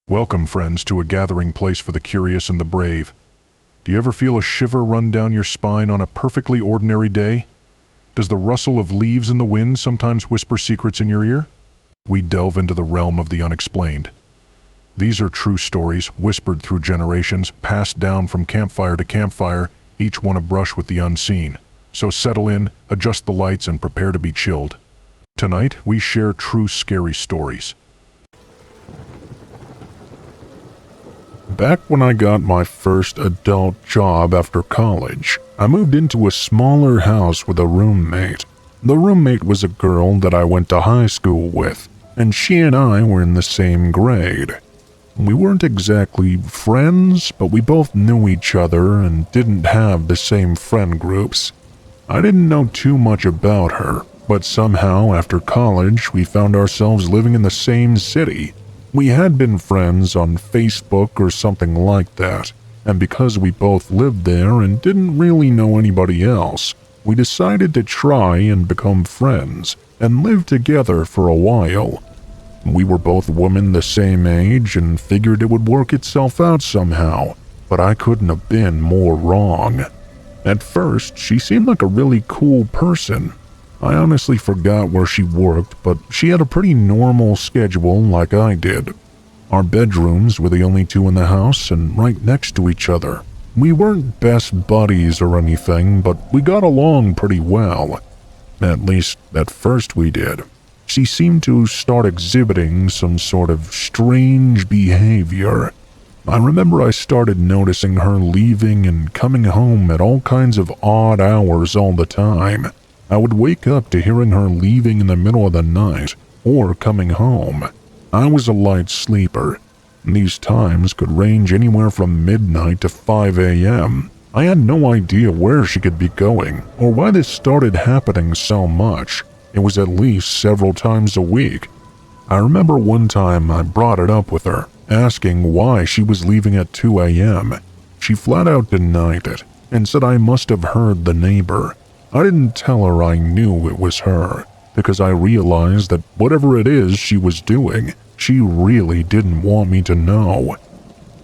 Welcome, friends, to a gathering place for the curious and the brave. Do you ever feel a shiver run down your spine on a perfectly ordinary day? Does the rustle of leaves in the wind sometimes whisper secrets in your ear? We delve into the realm of the unexplained. These are true stories, whispered through generations, passed down from campfire to campfire, each one abrush with the unseen. So settle in, adjust the lights, and prepare to be chilled. Tonight, we share true scary stories. Back when I got my first adult job after college, I moved into a smaller house with a roommate. The roommate was a girl that I went to high school with, and she and I were in the same grade. We weren't exactly friends, but we both knew each other and didn't have the same friend groups. I didn't know too much about her, but somehow after college we found ourselves living in the same city. We had been friends on Facebook or something like that, and because we both lived there and didn't really know anybody else, we decided to try and become friends and live together for a while. We were both women the same age and figured it would work itself out somehow, but I couldn't have been more wrong. At first, she seemed like a really cool person. I honestly forgot where she worked, but she had a pretty normal schedule like I did. Our bedrooms were the only two in the house and right next to each other. We weren't best buddies or anything, but we got along pretty well. At least, at first we did. She seemed to start exhibiting some sort of strange behavior. I remember I started noticing her leaving and coming home at all kinds of odd hours all the time. I would wake up to hearing her leaving in the middle of the night or coming home. I was a light sleeper. These times could range anywhere from midnight to 5 a.m. I had no idea where she could be going or why this started happening so much. It was at least several times a week. I remember one time I brought it up with her, asking why she was leaving at 2 a.m. She flat out denied it and said I must have heard the neighbor. I didn't tell her I knew it was her, because I realized that whatever it is she was doing, she really didn't want me to know.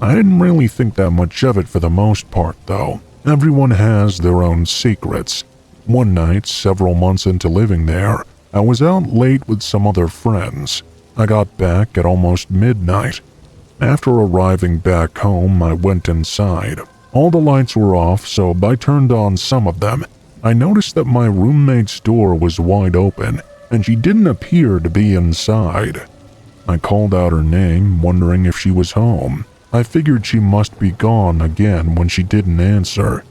I didn't really think that much of it for the most part, though. Everyone has their own secrets. One night, several months into living there, I was out late with some other friends. I got back at almost midnight. After arriving back home, I went inside. All the lights were off, so I turned on some of them. I noticed that my roommate's door was wide open, and she didn't appear to be inside. I called out her name, wondering if she was home. I figured she must be gone again when she didn't answer.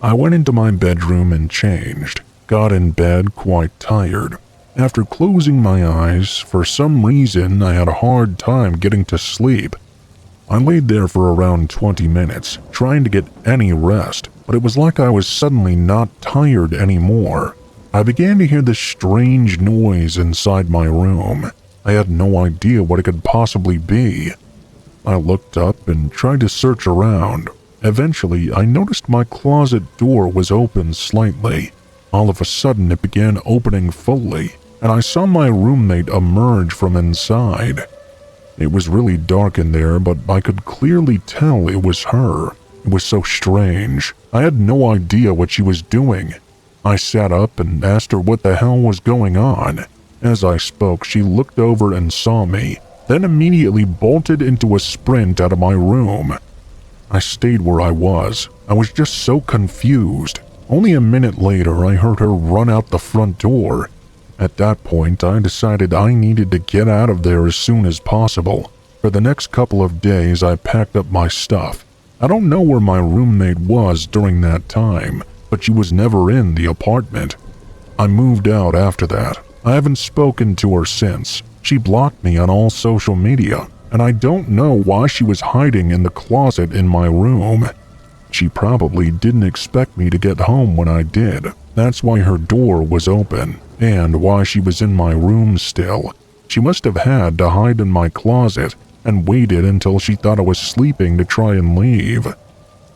I went into my bedroom and changed, got in bed quite tired. After closing my eyes, for some reason I had a hard time getting to sleep. I laid there for around 20 minutes, trying to get any rest, but it was like I was suddenly not tired anymore. I began to hear this strange noise inside my room. I had no idea what it could possibly be. I looked up and tried to search around. Eventually, I noticed my closet door was open slightly. All of a sudden, it began opening fully, and I saw my roommate emerge from inside. It was really dark in there, but I could clearly tell it was her. It was so strange. I had no idea what she was doing. I sat up and asked her what the hell was going on. As I spoke, she looked over and saw me, then immediately bolted into a sprint out of my room. I stayed where I was. I was just so confused. Only a minute later, I heard her run out the front door. At that point, I decided I needed to get out of there as soon as possible. For the next couple of days, I packed up my stuff. I don't know where my roommate was during that time, but she was never in the apartment. I moved out after that. I haven't spoken to her since. She blocked me on all social media, and I don't know why she was hiding in the closet in my room. She probably didn't expect me to get home when I did. That's why her door was open, and why she was in my room still. She must have had to hide in my closet and waited until she thought I was sleeping to try and leave.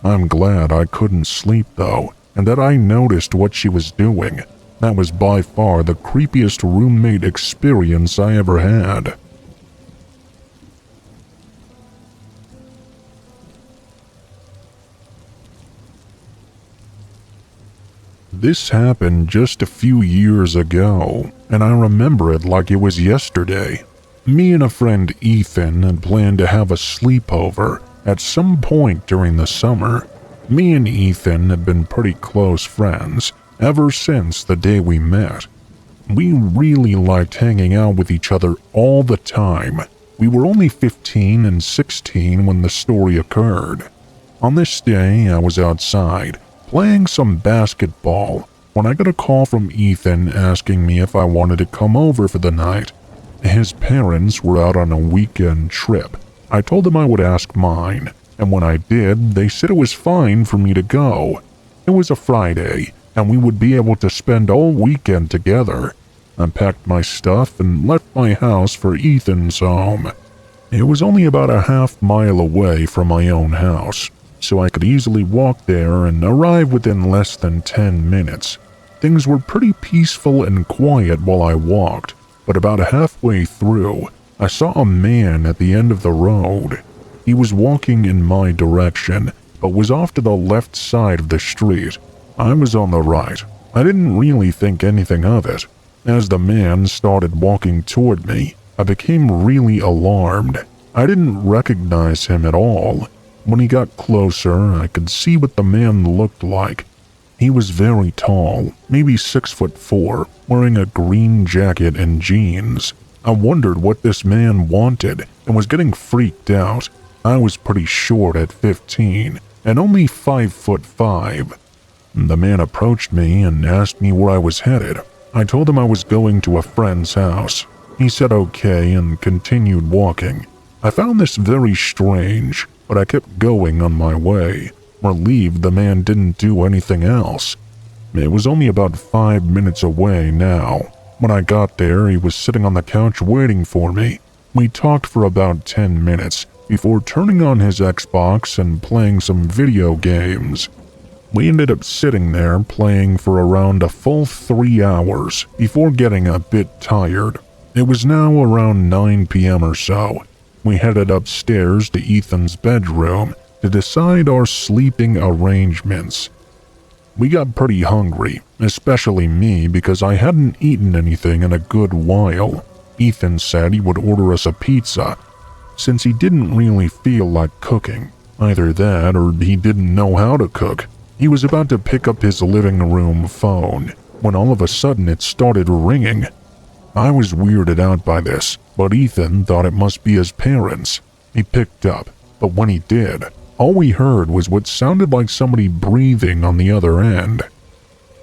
I'm glad I couldn't sleep though, and that I noticed what she was doing. That was by far the creepiest roommate experience I ever had. This happened just a few years ago, and I remember it like it was yesterday. Me and a friend Ethan had planned to have a sleepover at some point during the summer. Me and Ethan had been pretty close friends ever since the day we met. We really liked hanging out with each other all the time. We were only 15 and 16 when the story occurred. On this day, I was outside playing some basketball when I got a call from Ethan asking me if I wanted to come over for the night. His parents were out on a weekend trip. I told them I would ask mine, and when I did, they said it was fine for me to go. It was a Friday, and we would be able to spend all weekend together. I packed my stuff and left my house for Ethan's home. It was only about a half-mile away from my own house, so I could easily walk there and arrive within less than 10 minutes. Things were pretty peaceful and quiet while I walked, but about halfway through, I saw a man at the end of the road. He was walking in my direction, but was off to the left side of the street. I was on the right. I didn't really think anything of it. As the man started walking toward me, I became really alarmed. I didn't recognize him at all. When he got closer, I could see what the man looked like. He was very tall, maybe 6'4", wearing a green jacket and jeans. I wondered what this man wanted and was getting freaked out. I was pretty short at 15 and only 5'5". The man approached me and asked me where I was headed. I told him I was going to a friend's house. He said okay and continued walking. I found this very strange, but I kept going on my way, relieved the man didn't do anything else. It was only about 5 minutes away now. When I got there, he was sitting on the couch waiting for me. We talked for about 10 minutes before turning on his Xbox and playing some video games. We ended up sitting there playing for around a full 3 hours before getting a bit tired. It was now around 9 p.m. or so. We headed upstairs to Ethan's bedroom to decide our sleeping arrangements. We got pretty hungry, especially me because I hadn't eaten anything in a good while. Ethan said he would order us a pizza, since he didn't really feel like cooking. Either that or he didn't know how to cook. He was about to pick up his living room phone when all of a sudden it started ringing. I was weirded out by this, but Ethan thought it must be his parents. He picked up, but when he did, all we heard was what sounded like somebody breathing on the other end.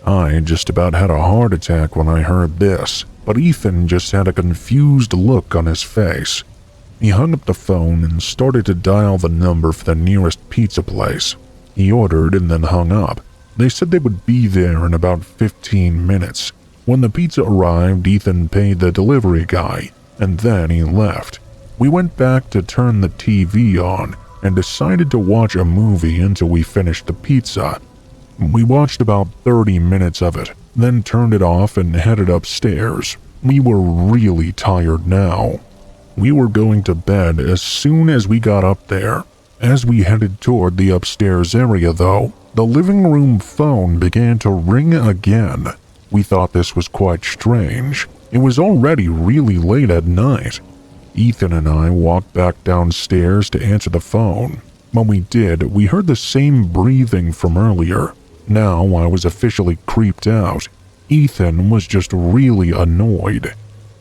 I just about had a heart attack when I heard this, but Ethan just had a confused look on his face. He hung up the phone and started to dial the number for the nearest pizza place. He ordered and then hung up. They said they would be there in about 15 minutes. When the pizza arrived, Ethan paid the delivery guy, and then he left. We went back to turn the TV on and decided to watch a movie until we finished the pizza. We watched about 30 minutes of it, then turned it off and headed upstairs. We were really tired now. We were going to bed as soon as we got up there. As we headed toward the upstairs area, though, the living room phone began to ring again. We thought this was quite strange. It was already really late at night. Ethan and I walked back downstairs to answer the phone. When we did, we heard the same breathing from earlier. Now I was officially creeped out. Ethan was just really annoyed.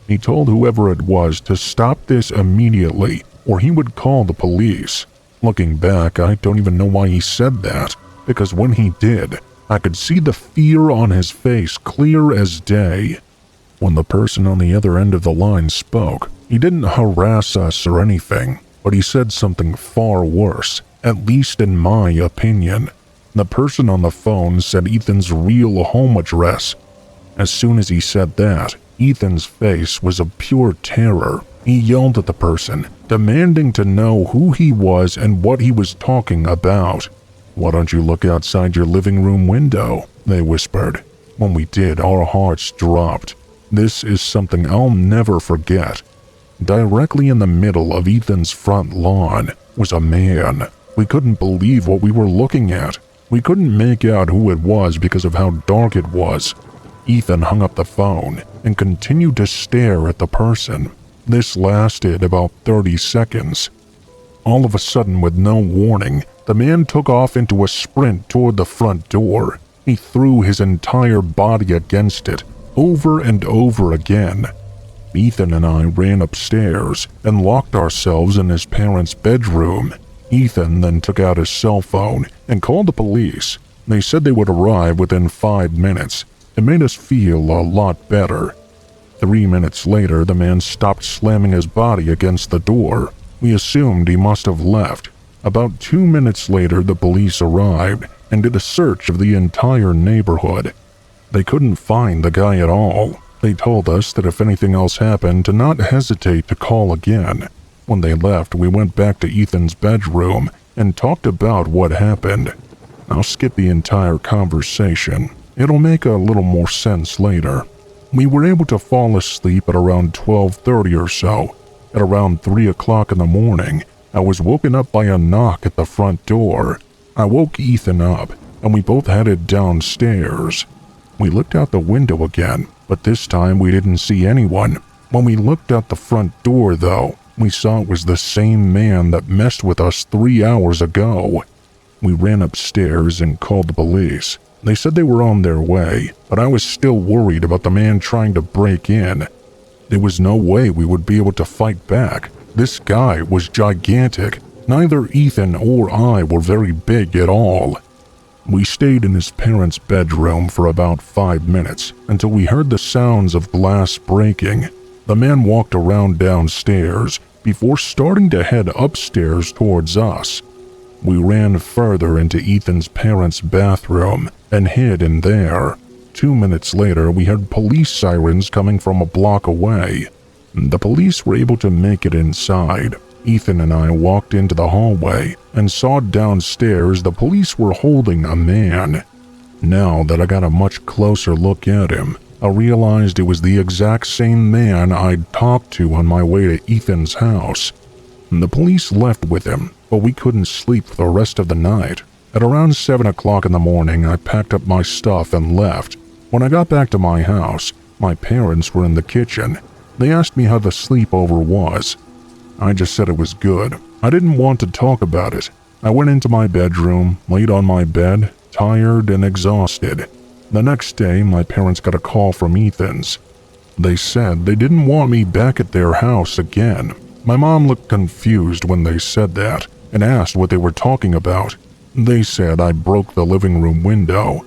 He told whoever it was to stop this immediately, or he would call the police. Looking back, I don't even know why he said that, because when he did, I could see the fear on his face clear as day. When the person on the other end of the line spoke, he didn't harass us or anything, but he said something far worse, at least in my opinion. The person on the phone said Ethan's real home address. As soon as he said that, Ethan's face was of pure terror. He yelled at the person, demanding to know who he was and what he was talking about. "Why don't you look outside your living room window?" they whispered. When we did, our hearts dropped. This is something I'll never forget. Directly in the middle of Ethan's front lawn was a man. We couldn't believe what we were looking at. We couldn't make out who it was because of how dark it was. Ethan hung up the phone and continued to stare at the person. This lasted about 30 seconds. All of a sudden, with no warning, the man took off into a sprint toward the front door. He threw his entire body against it, over and over again. Ethan and I ran upstairs and locked ourselves in his parents' bedroom. Ethan then took out his cell phone and called the police. They said they would arrive within 5 minutes. It made us feel a lot better. 3 minutes later, the man stopped slamming his body against the door. We assumed he must have left. About 2 minutes later, the police arrived and did a search of the entire neighborhood. They couldn't find the guy at all. They told us that if anything else happened, to not hesitate to call again. When they left, we went back to Ethan's bedroom and talked about what happened. I'll skip the entire conversation. It'll make a little more sense later. We were able to fall asleep at around 12:30 or so. At around 3 o'clock in the morning, I was woken up by a knock at the front door. I woke Ethan up, and we both headed downstairs. We looked out the window again, but this time we didn't see anyone. When we looked out the front door, though, we saw it was the same man that messed with us 3 hours ago. We ran upstairs and called the police. They said they were on their way, but I was still worried about the man trying to break in. There was no way we would be able to fight back. This guy was gigantic. Neither Ethan or I were very big at all. We stayed in his parents' bedroom for about 5 minutes until we heard the sounds of glass breaking. The man walked around downstairs before starting to head upstairs towards us. We ran further into Ethan's parents' bathroom and hid in there. 2 minutes later, we heard police sirens coming from a block away. The police were able to make it inside. Ethan and I walked into the hallway and saw downstairs the police were holding a man. Now that I got a much closer look at him, I realized it was the exact same man I'd talked to on my way to Ethan's house. The police left with him, but we couldn't sleep for the rest of the night. At around 7 o'clock in the morning, I packed up my stuff and left. When I got back to my house, my parents were in the kitchen. They asked me how the sleepover was. I just said it was good. I didn't want to talk about it. I went into my bedroom, laid on my bed, tired and exhausted. The next day, my parents got a call from Ethan's. They said they didn't want me back at their house again. My mom looked confused when they said that and asked what they were talking about. They said I broke the living room window.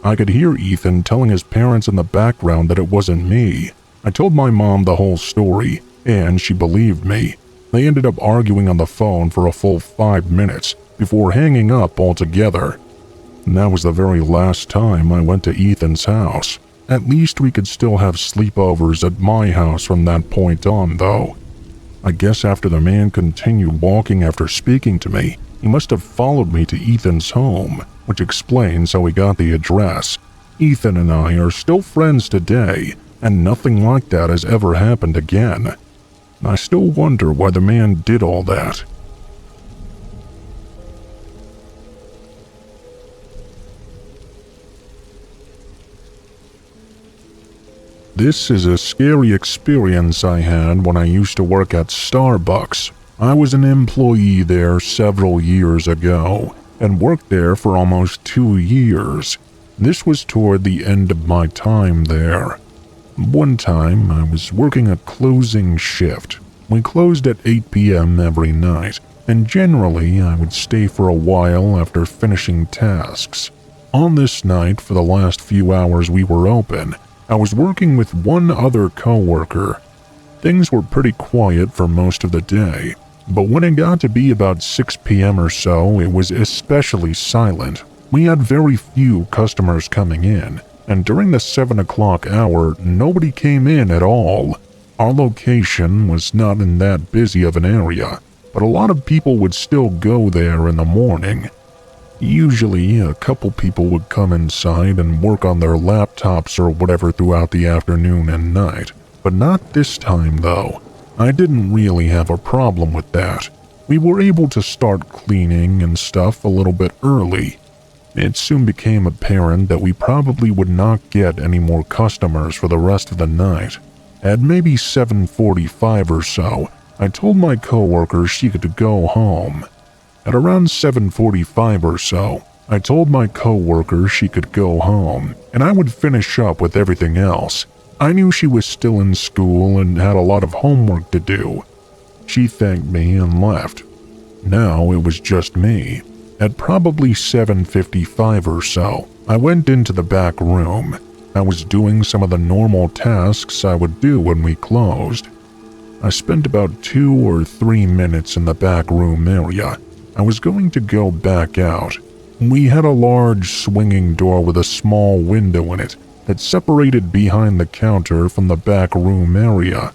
I could hear Ethan telling his parents in the background that it wasn't me. I told my mom the whole story, and she believed me. They ended up arguing on the phone for a full 5 minutes before hanging up altogether. And that was the very last time I went to Ethan's house. At least we could still have sleepovers at my house from that point on, though. I guess after the man continued walking after speaking to me, he must have followed me to Ethan's home, which explains how he got the address. Ethan and I are still friends today, and nothing like that has ever happened again. I still wonder why the man did all that. This is a scary experience I had when I used to work at Starbucks. I was an employee there several years ago and worked there for almost 2 years. This was toward the end of my time there. One time, I was working a closing shift. We closed at 8 p.m. every night, and generally I would stay for a while after finishing tasks. On this night, for the last few hours we were open, I was working with one other coworker. Things were pretty quiet for most of the day, but when it got to be about 6 p.m. or so, it was especially silent. We had very few customers coming in, and during the 7 o'clock hour, nobody came in at all. Our location was not in that busy of an area, but a lot of people would still go there in the morning. Usually, a couple people would come inside and work on their laptops or whatever throughout the afternoon and night, but not this time though. I didn't really have a problem with that. We were able to start cleaning and stuff a little bit early. It soon became apparent that we probably would not get any more customers for the rest of the night. At maybe 7:45 or so, I told my coworker she could go home. At around 7:45 or so, I told my coworker she could go home, and I would finish up with everything else. I knew she was still in school and had a lot of homework to do. She thanked me and left. Now it was just me. At probably 7:55 or so, I went into the back room. I was doing some of the normal tasks I would do when we closed. I spent about 2 or 3 minutes in the back room area. I was going to go back out. We had a large swinging door with a small window in it that separated behind the counter from the back room area.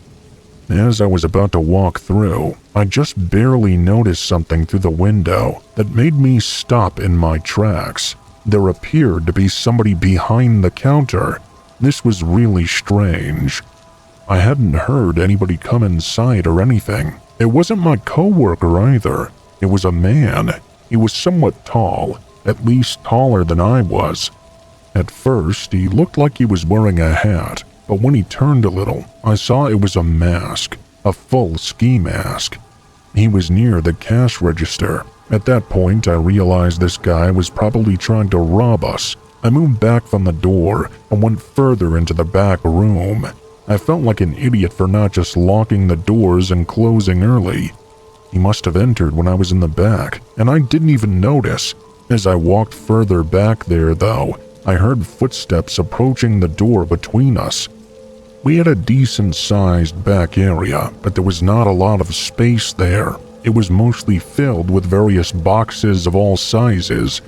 As I was about to walk through, I just barely noticed something through the window that made me stop in my tracks. There appeared to be somebody behind the counter. This was really strange. I hadn't heard anybody come inside or anything. It wasn't my coworker either. It was a man. He was somewhat tall, at least taller than I was. At first, he looked like he was wearing a hat, but when he turned a little, I saw it was a mask, a full ski mask. He was near the cash register. At that point, I realized this guy was probably trying to rob us. I moved back from the door and went further into the back room. I felt like an idiot for not just locking the doors and closing early. He must have entered when I was in the back, and I didn't even notice. As I walked further back there, though, I heard footsteps approaching the door between us. We had a decent-sized back area, but there was not a lot of space there. It was mostly filled with various boxes of all sizes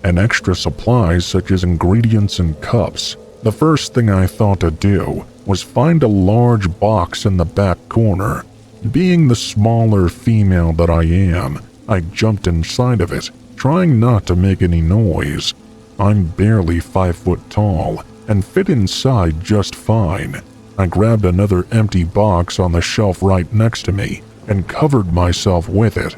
and extra supplies such as ingredients and cups. The first thing I thought to do was find a large box in the back corner. Being the smaller female that I am, I jumped inside of it, trying not to make any noise. I'm barely 5 foot tall and fit inside just fine. I grabbed another empty box on the shelf right next to me and covered myself with it.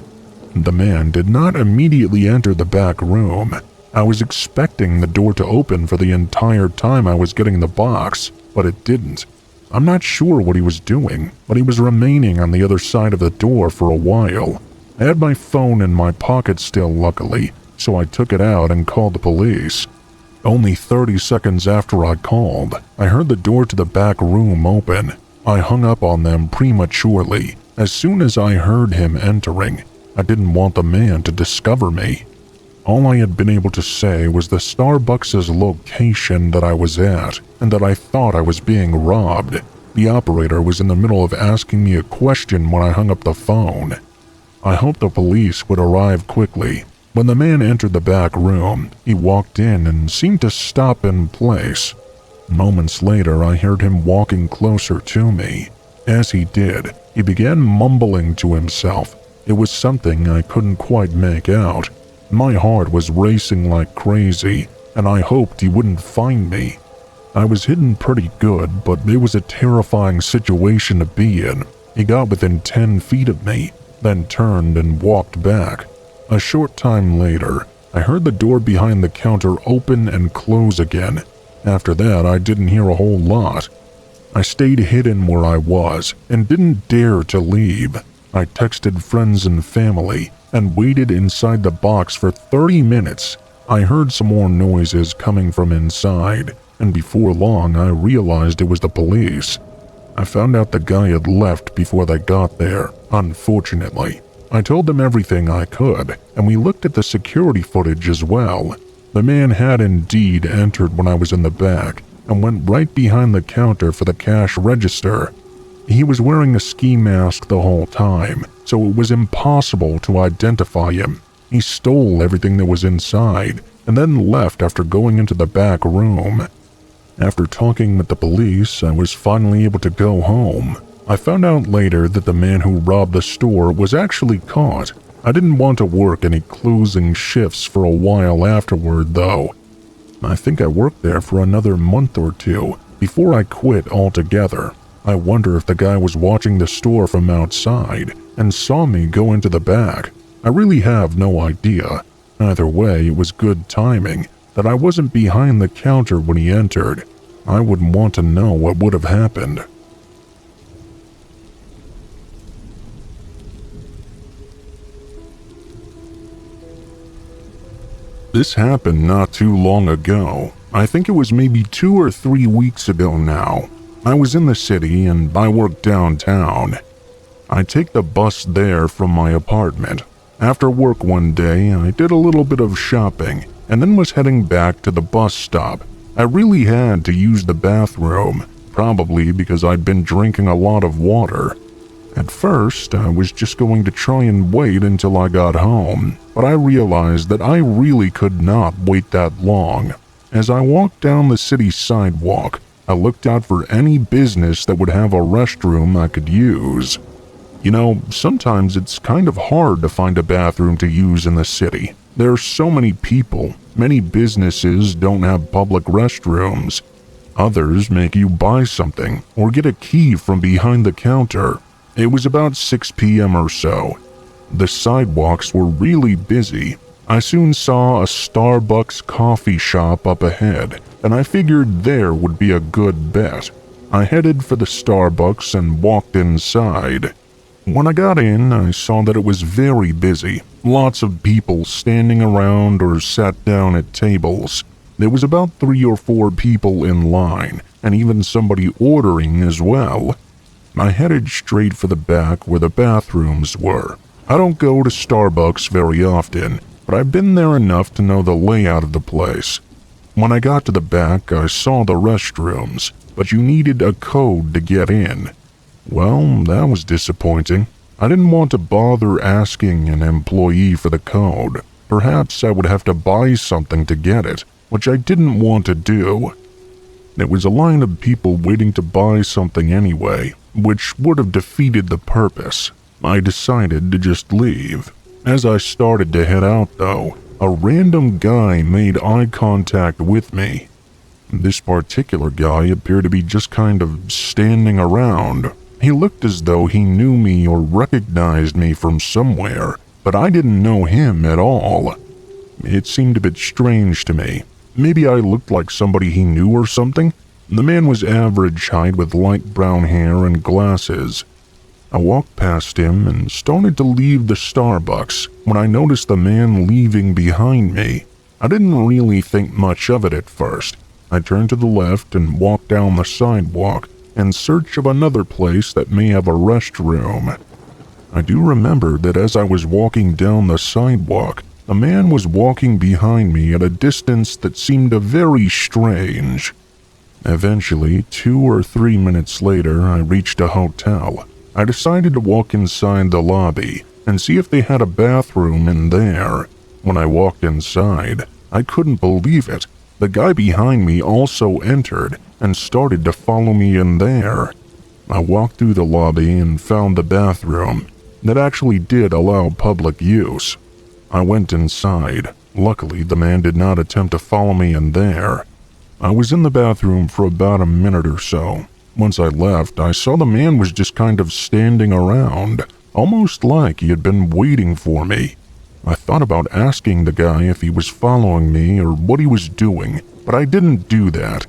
The man did not immediately enter the back room. I was expecting the door to open for the entire time I was getting the box, but it didn't. I'm not sure what he was doing, but he was remaining on the other side of the door for a while. I had my phone in my pocket still, luckily, so I took it out and called the police. Only 30 seconds after I called, I heard the door to the back room open. I hung up on them prematurely. As soon as I heard him entering, I didn't want the man to discover me. All I had been able to say was the Starbucks' location that I was at, and that I thought I was being robbed. The operator was in the middle of asking me a question when I hung up the phone. I hoped the police would arrive quickly. When the man entered the back room, he walked in and seemed to stop in place. Moments later, I heard him walking closer to me. As he did, he began mumbling to himself. It was something I couldn't quite make out. My heart was racing like crazy, and I hoped he wouldn't find me. I was hidden pretty good, but it was a terrifying situation to be in. He got within 10 feet of me, then turned and walked back. A short time later, I heard the door behind the counter open and close again. After that, I didn't hear a whole lot. I stayed hidden where I was and didn't dare to leave. I texted friends and family and waited inside the box for 30 minutes. I heard some more noises coming from inside, and before long I realized it was the police. I found out the guy had left before they got there, unfortunately. I told them everything I could, and we looked at the security footage as well. The man had indeed entered when I was in the back and went right behind the counter for the cash register. He was wearing a ski mask the whole time, so it was impossible to identify him. He stole everything that was inside and then left after going into the back room. After talking with the police, I was finally able to go home. I found out later that the man who robbed the store was actually caught. I didn't want to work any closing shifts for a while afterward, though. I think I worked there for another month or two before I quit altogether. I wonder if the guy was watching the store from outside and saw me go into the back. I really have no idea. Either way, it was good timing that I wasn't behind the counter when he entered. I wouldn't want to know what would have happened. This happened not too long ago. I think it was maybe 2 or 3 weeks ago now. I was in the city and I work downtown. I take the bus there from my apartment. After work one day, I did a little bit of shopping and then was heading back to the bus stop. I really had to use the bathroom, probably because I'd been drinking a lot of water. At first, I was just going to try and wait until I got home, but I realized that I really could not wait that long. As I walked down the city sidewalk, I looked out for any business that would have a restroom I could use. You know, sometimes it's kind of hard to find a bathroom to use in the city. There are so many people. Many businesses don't have public restrooms. Others make you buy something or get a key from behind the counter. It was about 6 p.m. or so. The sidewalks were really busy. I soon saw a Starbucks coffee shop up ahead, and I figured there would be a good bet. I headed for the Starbucks and walked inside. When I got in, I saw that it was very busy. Lots of people standing around or sat down at tables. There was about 3 or 4 people in line, and even somebody ordering as well. I headed straight for the back where the bathrooms were. I don't go to Starbucks very often, but I've been there enough to know the layout of the place. When I got to the back, I saw the restrooms, but you needed a code to get in. Well, that was disappointing. I didn't want to bother asking an employee for the code. Perhaps I would have to buy something to get it, which I didn't want to do. There was a line of people waiting to buy something anyway, which would have defeated the purpose. I decided to just leave. As I started to head out, though, a random guy made eye contact with me. This particular guy appeared to be just kind of standing around. He looked as though he knew me or recognized me from somewhere, but I didn't know him at all. It seemed a bit strange to me. Maybe I looked like somebody he knew or something. The man was average height with light brown hair and glasses. I walked past him and started to leave the Starbucks when I noticed the man leaving behind me. I didn't really think much of it at first. I turned to the left and walked down the sidewalk in search of another place that may have a restroom. I do remember that as I was walking down the sidewalk, a man was walking behind me at a distance that seemed very strange. Eventually, 2 or 3 minutes later, I reached a hotel. I decided to walk inside the lobby and see if they had a bathroom in there. When I walked inside, I couldn't believe it. The guy behind me also entered and started to follow me in there. I walked through the lobby and found the bathroom that actually did allow public use. I went inside. Luckily, the man did not attempt to follow me in there. I was in the bathroom for about a minute or so. Once I left, I saw the man was just kind of standing around, almost like he had been waiting for me. I thought about asking the guy if he was following me or what he was doing, but I didn't do that.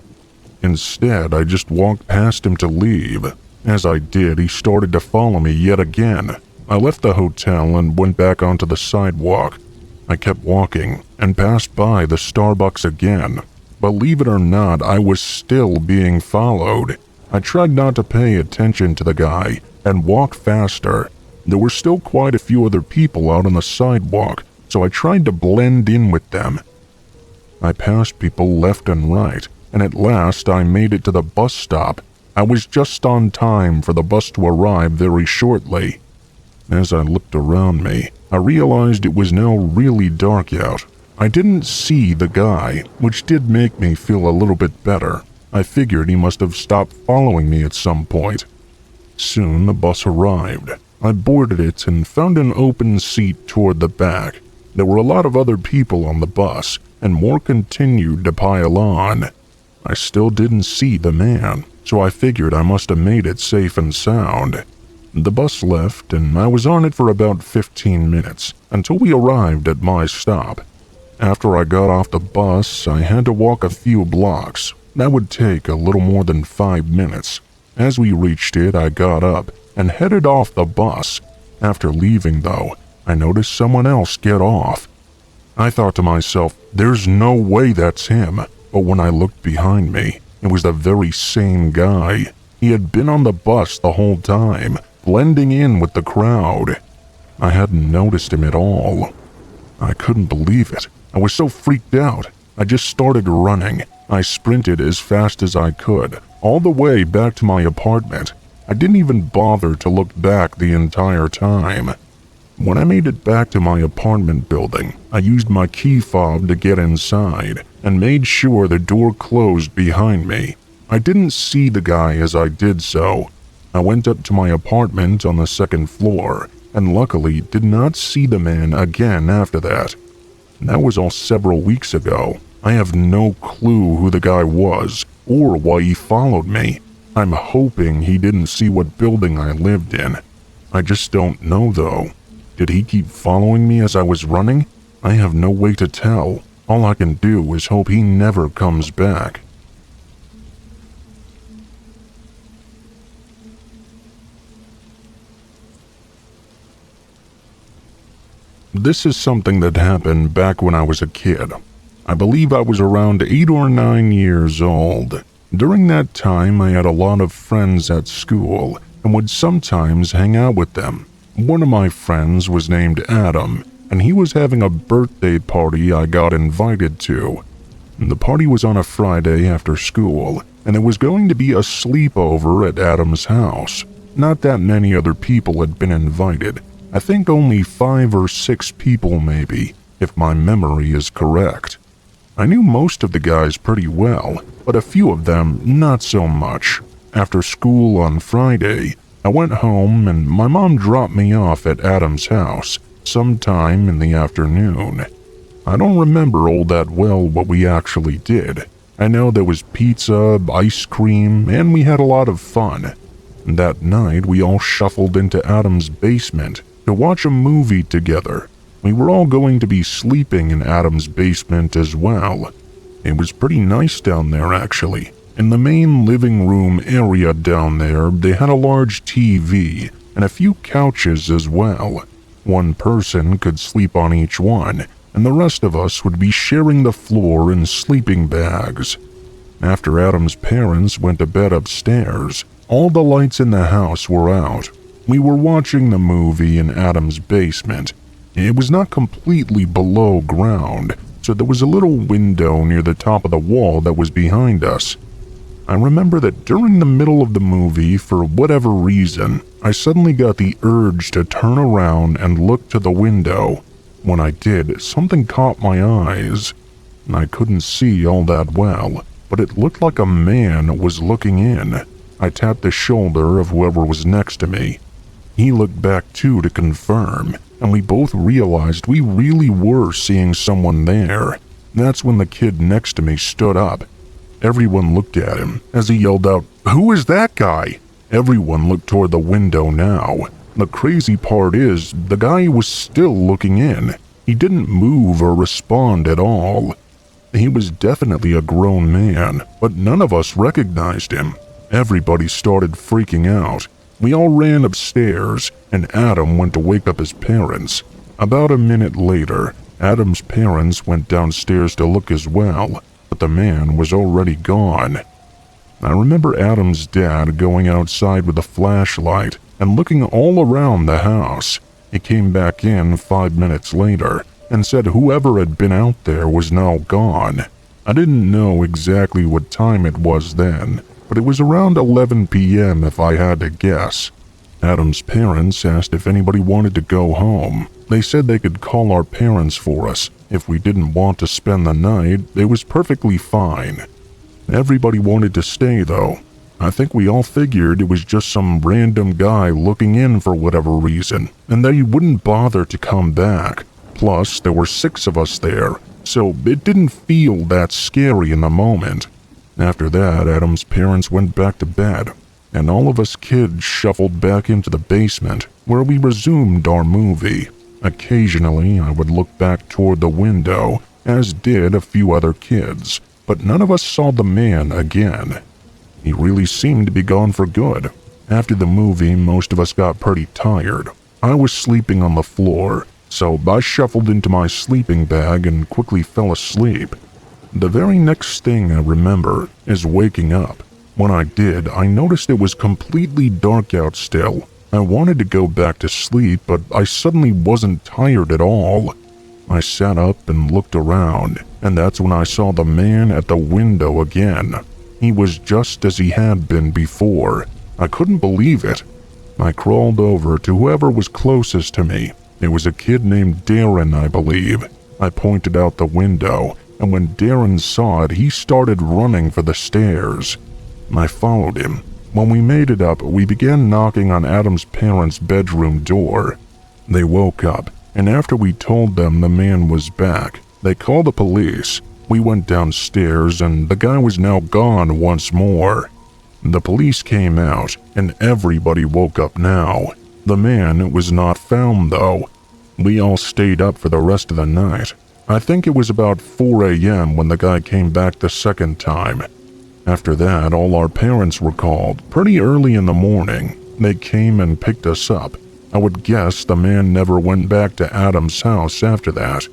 Instead, I just walked past him to leave. As I did, he started to follow me yet again. I left the hotel and went back onto the sidewalk. I kept walking and passed by the Starbucks again. Believe it or not, I was still being followed. I tried not to pay attention to the guy and walked faster. There were still quite a few other people out on the sidewalk, so I tried to blend in with them. I passed people left and right, and at last I made it to the bus stop. I was just on time for the bus to arrive very shortly. As I looked around me, I realized it was now really dark out. I didn't see the guy, which did make me feel a little bit better. I figured he must have stopped following me at some point. Soon the bus arrived. I boarded it and found an open seat toward the back. There were a lot of other people on the bus, and more continued to pile on. I still didn't see the man, so I figured I must have made it safe and sound. The bus left, and I was on it for about 15 minutes, until we arrived at my stop. After I got off the bus, I had to walk a few blocks. That would take a little more than 5 minutes. As we reached it, I got up and headed off the bus. After leaving, though, I noticed someone else get off. I thought to myself, there's no way that's him, but when I looked behind me, it was the very same guy. He had been on the bus the whole time, blending in with the crowd. I hadn't noticed him at all. I couldn't believe it. I was so freaked out. I just started running. I sprinted as fast as I could, all the way back to my apartment. I didn't even bother to look back the entire time. When I made it back to my apartment building, I used my key fob to get inside and made sure the door closed behind me. I didn't see the guy as I did so. I went up to my apartment on the second floor and luckily did not see the man again after that. That was all several weeks ago. I have no clue who the guy was or why he followed me. I'm hoping he didn't see what building I lived in. I just don't know though. Did he keep following me as I was running? I have no way to tell. All I can do is hope he never comes back. This is something that happened back when I was a kid. I believe I was around 8 or 9 years old. During that time, I had a lot of friends at school and would sometimes hang out with them. One of my friends was named Adam, and he was having a birthday party I got invited to. The party was on a Friday after school, and it was going to be a sleepover at Adam's house. Not that many other people had been invited. I think only 5 or 6 people maybe, if my memory is correct. I knew most of the guys pretty well, but a few of them not so much. After school on Friday, I went home and my mom dropped me off at Adam's house sometime in the afternoon. I don't remember all that well what we actually did. I know there was pizza, ice cream, and we had a lot of fun. That night, we all shuffled into Adam's basement to watch a movie together. We were all going to be sleeping in Adam's basement as well. It was pretty nice down there actually. In the main living room area down there, they had a large TV and a few couches as well. One person could sleep on each one, and the rest of us would be sharing the floor in sleeping bags. After Adam's parents went to bed upstairs, all the lights in the house were out. We were watching the movie in Adam's basement. It was not completely below ground, so there was a little window near the top of the wall that was behind us. I remember that during the middle of the movie, for whatever reason, I suddenly got the urge to turn around and look to the window. When I did, something caught my eyes. I couldn't see all that well, but it looked like a man was looking in. I tapped the shoulder of whoever was next to me. He looked back too to confirm, and we both realized we really were seeing someone there. That's when the kid next to me stood up. Everyone looked at him as he yelled out, "Who is that guy?" Everyone looked toward the window now. The crazy part is, the guy was still looking in. He didn't move or respond at all. He was definitely a grown man, but none of us recognized him. Everybody started freaking out. We all ran upstairs, and Adam went to wake up his parents. About a minute later, Adam's parents went downstairs to look as well, but the man was already gone. I remember Adam's dad going outside with a flashlight and looking all around the house. He came back in 5 minutes later and said whoever had been out there was now gone. I didn't know exactly what time it was then, but it was around 11 p.m. if I had to guess. Adam's parents asked if anybody wanted to go home. They said they could call our parents for us. If we didn't want to spend the night, it was perfectly fine. Everybody wanted to stay though. I think we all figured it was just some random guy looking in for whatever reason, and that he wouldn't bother to come back. Plus, there were 6 of us there, so it didn't feel that scary in the moment. After that, Adam's parents went back to bed, and all of us kids shuffled back into the basement, where we resumed our movie. Occasionally, I would look back toward the window as did a few other kids, but none of us saw the man again. He really seemed to be gone for good. After the movie, most of us got pretty tired. I was sleeping on the floor, so I shuffled into my sleeping bag and quickly fell asleep. The very next thing I remember is waking up. When I did, I noticed it was completely dark out still. I wanted to go back to sleep, but I suddenly wasn't tired at all. I sat up and looked around, and that's when I saw the man at the window again. He was just as he had been before. I couldn't believe it. I crawled over to whoever was closest to me. It was a kid named Darren, I believe. I pointed out the window, and when Darren saw it, he started running for the stairs. I followed him. When we made it up, we began knocking on Adam's parents' bedroom door. They woke up, and after we told them the man was back, they called the police. We went downstairs, and the guy was now gone once more. The police came out, and everybody woke up now. The man was not found, though. We all stayed up for the rest of the night. I think it was about 4 a.m. when the guy came back the second time. After that, all our parents were called pretty early in the morning. They came and picked us up. I would guess the man never went back to Adam's house after that.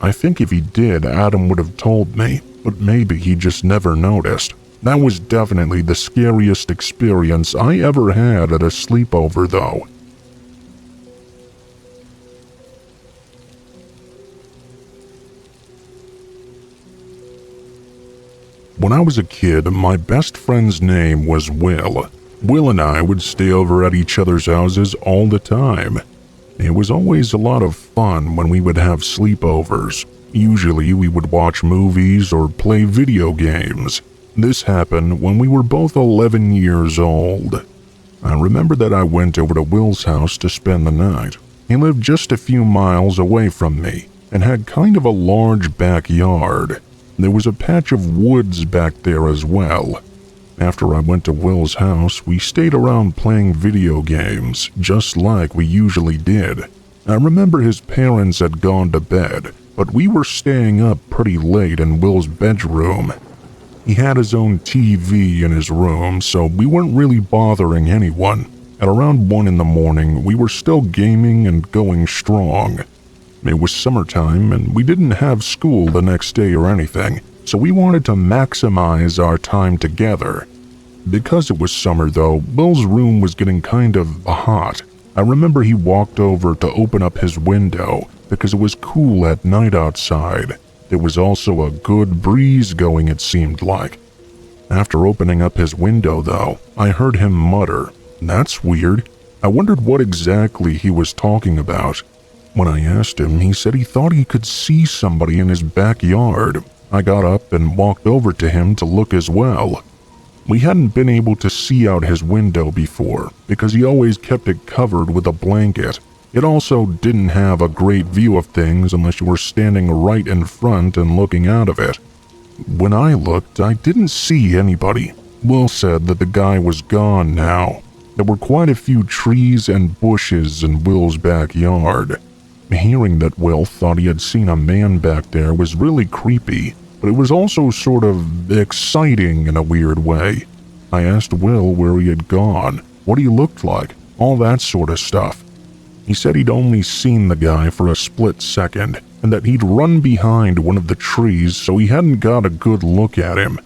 I think if he did, Adam would have told me, but maybe he just never noticed. That was definitely the scariest experience I ever had at a sleepover, though. When I was a kid, my best friend's name was Will. Will and I would stay over at each other's houses all the time. It was always a lot of fun when we would have sleepovers. Usually we would watch movies or play video games. This happened when we were both 11 years old. I remember that I went over to Will's house to spend the night. He lived just a few miles away from me and had kind of a large backyard. There was a patch of woods back there as well. After I went to Will's house, we stayed around playing video games, just like we usually did. I remember his parents had gone to bed, but we were staying up pretty late in Will's bedroom. He had his own TV in his room, so we weren't really bothering anyone. At around 1 in the morning, we were still gaming and going strong. It was summertime, and we didn't have school the next day or anything, so we wanted to maximize our time together. Because it was summer, though, Will's room was getting kind of hot. I remember he walked over to open up his window because it was cool at night outside. There was also a good breeze going, it seemed like. After opening up his window, though, I heard him mutter, "That's weird." I wondered what exactly he was talking about. When I asked him, he said he thought he could see somebody in his backyard. I got up and walked over to him to look as well. We hadn't been able to see out his window before because he always kept it covered with a blanket. It also didn't have a great view of things unless you were standing right in front and looking out of it. When I looked, I didn't see anybody. Will said that the guy was gone now. There were quite a few trees and bushes in Will's backyard. Hearing that Will thought he had seen a man back there was really creepy, but it was also sort of exciting in a weird way. I asked Will where he had gone, what he looked like, all that sort of stuff. He said he'd only seen the guy for a split second, and that he'd run behind one of the trees so he hadn't got a good look at him.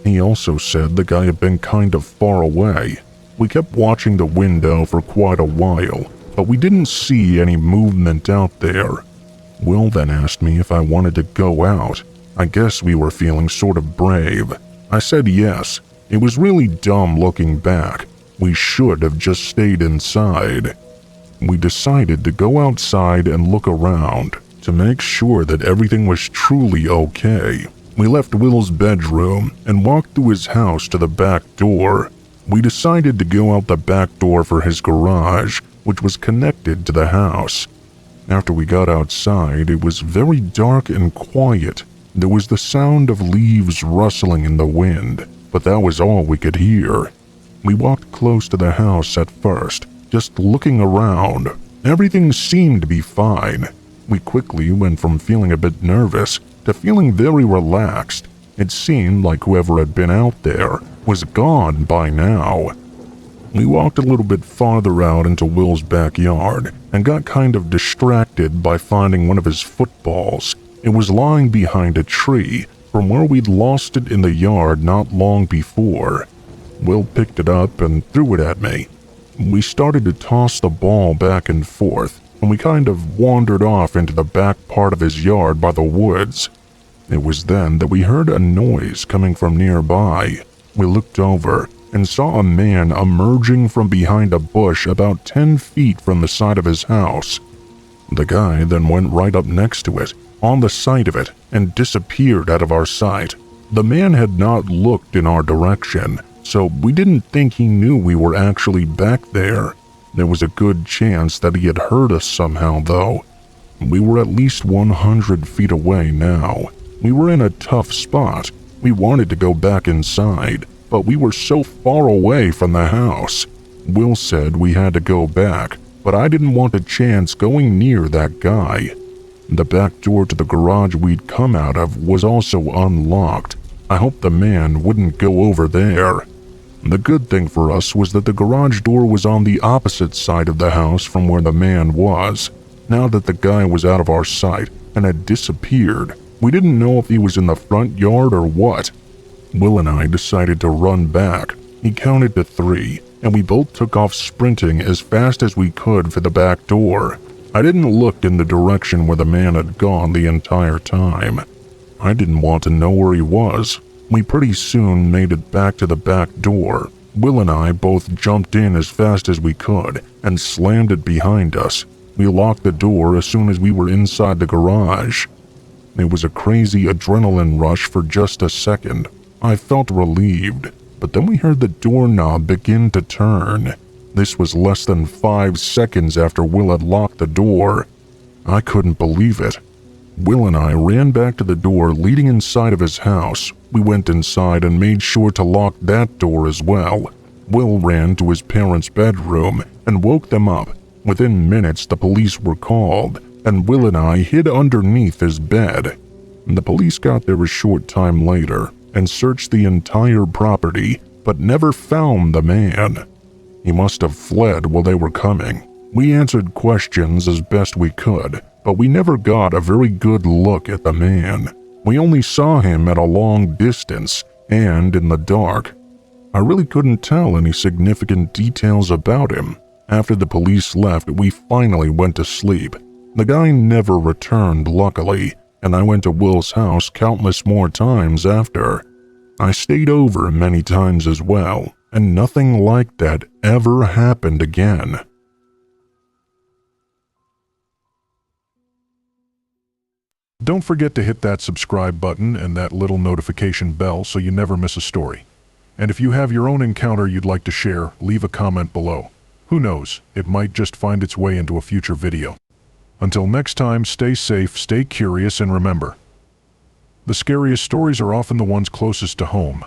He also said the guy had been kind of far away. We kept watching the window for quite a while, but we didn't see any movement out there. Will then asked me if I wanted to go out. I guess we were feeling sort of brave. I said yes. It was really dumb looking back. We should have just stayed inside. We decided to go outside and look around to make sure that everything was truly okay. We left Will's bedroom and walked through his house to the back door. We decided to go out the back door for his garage, which was connected to the house. After we got outside, it was very dark and quiet. There was the sound of leaves rustling in the wind, but that was all we could hear. We walked close to the house at first, just looking around. Everything seemed to be fine. We quickly went from feeling a bit nervous to feeling very relaxed. It seemed like whoever had been out there was gone by now. We walked a little bit farther out into Will's backyard and got kind of distracted by finding one of his footballs. It was lying behind a tree from where we'd lost it in the yard not long before. Will picked it up and threw it at me. We started to toss the ball back and forth, and we kind of wandered off into the back part of his yard by the woods. It was then that we heard a noise coming from nearby. We looked over and saw a man emerging from behind a bush about 10 feet from the side of his house. The guy then went right up next to it, on the side of it, and disappeared out of our sight. The man had not looked in our direction, so we didn't think he knew we were actually back there. There was a good chance that he had heard us somehow, though. We were at least 100 feet away now. We were in a tough spot. We wanted to go back inside, but we were so far away from the house. Will said we had to go back, but I didn't want a chance going near that guy. The back door to the garage we'd come out of was also unlocked. I hoped the man wouldn't go over there. The good thing for us was that the garage door was on the opposite side of the house from where the man was. Now that the guy was out of our sight and had disappeared, we didn't know if he was in the front yard or what. Will and I decided to run back. He counted to 3, and we both took off sprinting as fast as we could for the back door. I didn't look in the direction where the man had gone the entire time. I didn't want to know where he was. We pretty soon made it back to the back door. Will and I both jumped in as fast as we could and slammed it behind us. We locked the door as soon as we were inside the garage. It was a crazy adrenaline rush for just a second. I felt relieved, but then we heard the doorknob begin to turn. This was less than 5 seconds after Will had locked the door. I couldn't believe it. Will and I ran back to the door leading inside of his house. We went inside and made sure to lock that door as well. Will ran to his parents' bedroom and woke them up. Within minutes, the police were called, and Will and I hid underneath his bed. The police got there a short time later and searched the entire property, but never found the man. He must have fled while they were coming. We answered questions as best we could, but we never got a very good look at the man. We only saw him at a long distance and in the dark. I really couldn't tell any significant details about him. After the police left, we finally went to sleep. The guy never returned, luckily, and I went to Will's house countless more times after. I stayed over many times as well, and nothing like that ever happened again. Don't forget to hit that subscribe button and that little notification bell so you never miss a story. And if you have your own encounter you'd like to share, leave a comment below. Who knows, it might just find its way into a future video. Until next time, stay safe, stay curious, and remember, the scariest stories are often the ones closest to home.